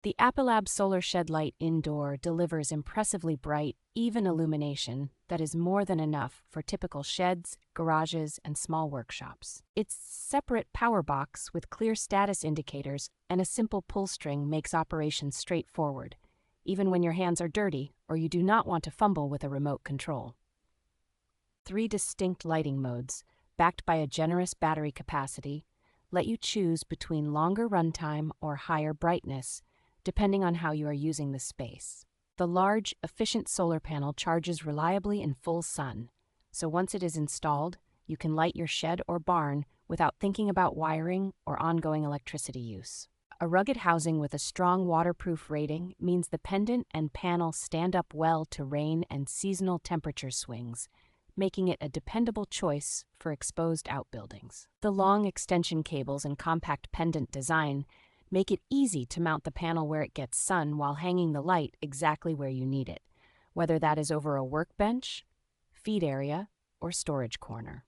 The APILAB solar shed light indoor delivers impressively bright, even illumination that is more than enough for typical sheds, garages, and small workshops. Its separate power box with clear status indicators and a simple pull string makes operations straightforward, even when your hands are dirty or you do not want to fumble with a remote control. 3 distinct lighting modes, backed by a generous battery capacity, let you choose between longer runtime or higher brightness, depending on how you are using the space. The large, efficient solar panel charges reliably in full sun, so once it is installed, you can light your shed or barn without thinking about wiring or ongoing electricity use. A rugged housing with a strong waterproof rating means the pendant and panel stand up well to rain and seasonal temperature swings, making it a dependable choice for exposed outbuildings. The long extension cables and compact pendant design make it easy to mount the panel where it gets sun while hanging the light exactly where you need it, whether that is over a workbench, feed area, or storage corner.